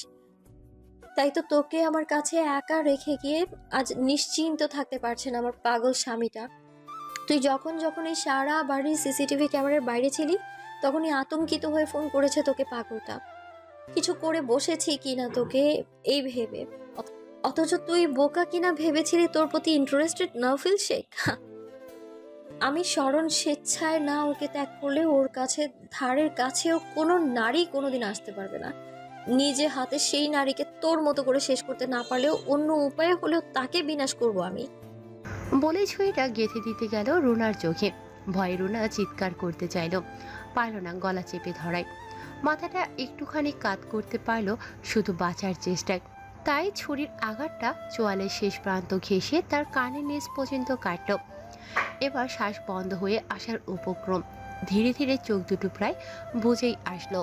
Speaker 10: তাই তো তোকে আমার কাছে একা রেখে গিয়ে আজ নিশ্চিন্ত থাকতে পারছে না আমার পাগল স্বামীটা। তুই যখন এই সারা বাড়ির সিসিটিভি ক্যামেরার বাইরে ছিলি, তখনই আতঙ্কিত হয়ে ফোন করেছে তোকে পাগলটা। কিছু করে বসেছি কিনা তোকে এই ভেবে, অথচ তুই বোকা কিনা ভেবেছিলি তোর প্রতি ইন্টারেস্টেড নাউফিল শেখ। আমি শরণ স্বেচ্ছায় না ওকে ত্যাগ করলে ওর কাছে ধারের কাছেও কোনো নারী কোনোদিন আসতে পারবে না। নিজে হাতে সেই নারীকে তোর মতো করে শেষ করতে না পারলেও অন্য উপায়ে হলেও তাকে বিনাশ করব আমি।
Speaker 2: বলে ছুরিটা গেঁথে দিতে গেল রুনার চোখে। ভয়ে রুনা চিৎকার করতে চাইল, পারল না, গলা চেপে ধরায়। মাথাটা একটুখানি কাত করতে পারল শুধু বাঁচার চেষ্টায়। তাই ছুরির আঘাতটা চোয়ালের শেষ প্রান্ত ঘেঁষে তার কানের নিচ পর্যন্ত কাটল। এবার শ্বাস বন্ধ হয়ে আসার উপক্রম। ধীরে ধীরে চোখ দুটো প্রায় বুঝেই আসলো।